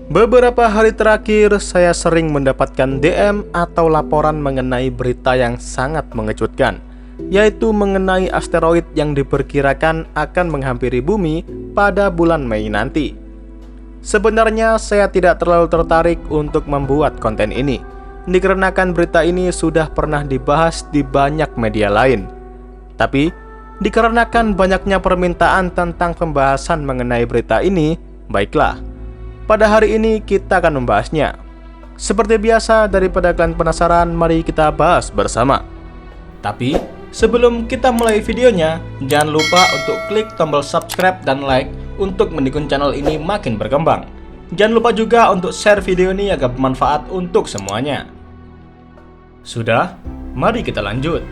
Beberapa hari terakhir, saya sering mendapatkan DM atau laporan mengenai berita yang sangat mengejutkan, yaitu mengenai asteroid yang diperkirakan akan menghampiri bumi pada bulan Mei nanti. Sebenarnya saya tidak terlalu tertarik untuk membuat konten ini, dikarenakan berita ini sudah pernah dibahas di banyak media lain. Tapi, dikarenakan banyaknya permintaan tentang pembahasan mengenai berita ini, baiklah, pada hari ini kita akan membahasnya. Seperti biasa, daripada kalian penasaran, mari kita bahas bersama. Tapi, sebelum kita mulai videonya, jangan lupa untuk klik tombol subscribe dan like untuk mendukung channel ini makin berkembang. Jangan lupa juga untuk share video ini agar bermanfaat untuk semuanya. Sudah? Mari kita lanjut.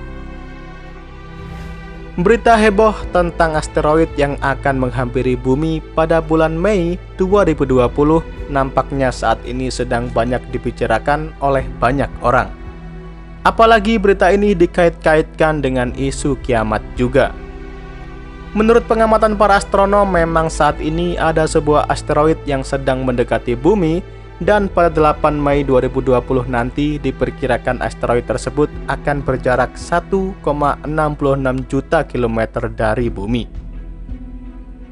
Berita heboh tentang asteroid yang akan menghampiri bumi pada bulan Mei 2020 nampaknya saat ini sedang banyak dibicarakan oleh banyak orang. Apalagi berita ini dikait-kaitkan dengan isu kiamat juga. Menurut pengamatan para astronom, memang saat ini ada sebuah asteroid yang sedang mendekati bumi, dan pada 8 Mei 2020 nanti diperkirakan asteroid tersebut akan berjarak 1,66 juta kilometer dari bumi.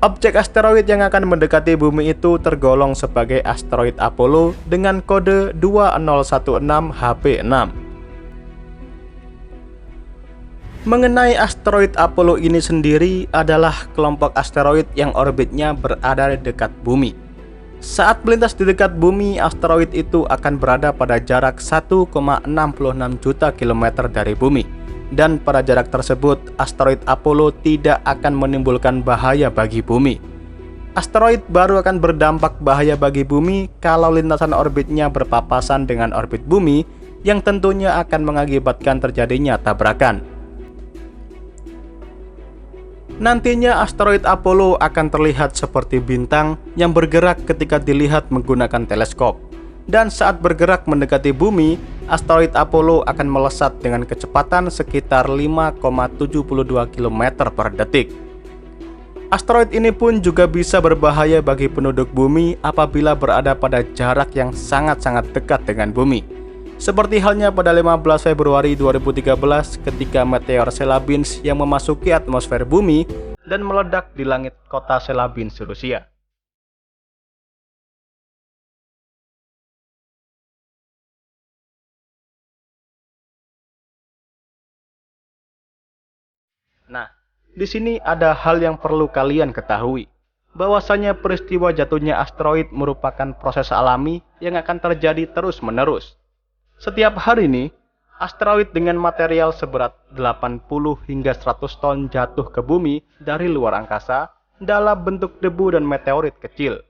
Objek asteroid yang akan mendekati bumi itu tergolong sebagai asteroid Apollo dengan kode 2016 HP6. Mengenai asteroid Apollo ini sendiri adalah kelompok asteroid yang orbitnya berada di dekat bumi. Saat melintas di dekat bumi, asteroid itu akan berada pada jarak 1,66 juta kilometer dari bumi. Dan pada jarak tersebut, asteroid Apollo tidak akan menimbulkan bahaya bagi bumi. Asteroid baru akan berdampak bahaya bagi bumi kalau lintasan orbitnya berpapasan dengan orbit bumi, yang tentunya akan mengakibatkan terjadinya tabrakan. Nantinya asteroid Apollo akan terlihat seperti bintang yang bergerak ketika dilihat menggunakan teleskop. Dan saat bergerak mendekati bumi, asteroid Apollo akan melesat dengan kecepatan sekitar 5,72 km per detik. Asteroid ini pun juga bisa berbahaya bagi penduduk bumi apabila berada pada jarak yang sangat-sangat dekat dengan bumi. Seperti halnya pada 15 Februari 2013 ketika meteor Chelyabinsk yang memasuki atmosfer bumi dan meledak di langit kota Chelyabinsk, Rusia. Nah, di sini ada hal yang perlu kalian ketahui, bahwasanya peristiwa jatuhnya asteroid merupakan proses alami yang akan terjadi terus-menerus. Setiap hari ini, asteroid dengan material seberat 80 hingga 100 ton jatuh ke bumi dari luar angkasa dalam bentuk debu dan meteorit kecil.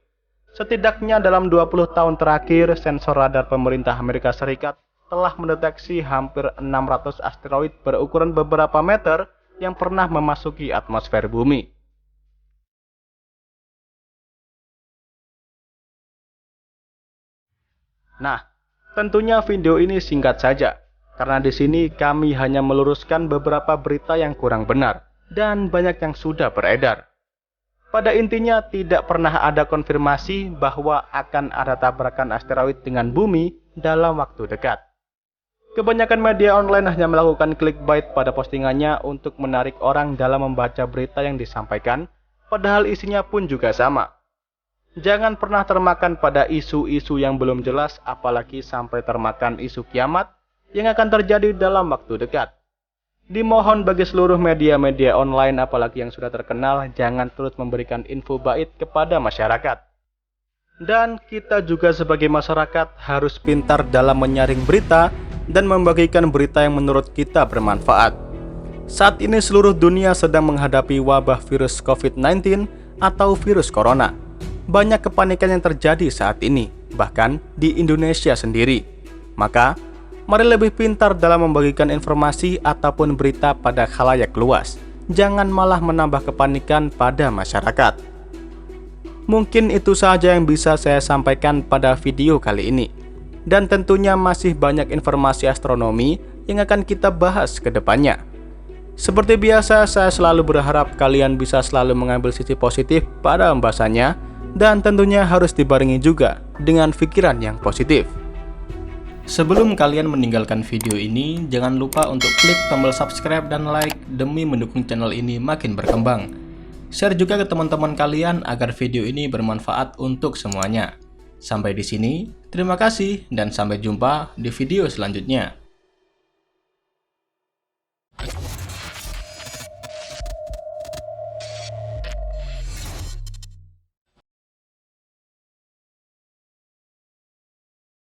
Setidaknya dalam 20 tahun terakhir, sensor radar pemerintah Amerika Serikat telah mendeteksi hampir 600 asteroid berukuran beberapa meter yang pernah memasuki atmosfer bumi. Nah, tentunya video ini singkat saja, karena di sini kami hanya meluruskan beberapa berita yang kurang benar dan banyak yang sudah beredar. Pada intinya tidak pernah ada konfirmasi bahwa akan ada tabrakan asteroid dengan bumi dalam waktu dekat. Kebanyakan media online hanya melakukan clickbait pada postingannya untuk menarik orang dalam membaca berita yang disampaikan, padahal isinya pun juga sama. Jangan pernah termakan pada isu-isu yang belum jelas, apalagi sampai termakan isu kiamat yang akan terjadi dalam waktu dekat. Dimohon bagi seluruh media-media online, apalagi yang sudah terkenal, jangan terus memberikan info bait kepada masyarakat. Dan kita juga sebagai masyarakat harus pintar dalam menyaring berita dan membagikan berita yang menurut kita bermanfaat. Saat ini seluruh dunia sedang menghadapi wabah virus COVID-19 atau virus corona. Banyak kepanikan yang terjadi saat ini, bahkan di Indonesia sendiri. Maka, mari lebih pintar dalam membagikan informasi ataupun berita pada khalayak luas. Jangan malah menambah kepanikan pada masyarakat. Mungkin itu saja yang bisa saya sampaikan pada video kali ini. Dan tentunya masih banyak informasi astronomi yang akan kita bahas ke depannya. Seperti biasa, saya selalu berharap kalian bisa selalu mengambil sisi positif pada pembahasannya Dan tentunya harus dibarengi juga dengan pikiran yang positif. Sebelum kalian meninggalkan video ini, jangan lupa untuk klik tombol subscribe dan like demi mendukung channel ini makin berkembang. Share juga ke teman-teman kalian agar video ini bermanfaat untuk semuanya. Sampai di sini, terima kasih dan sampai jumpa di video selanjutnya.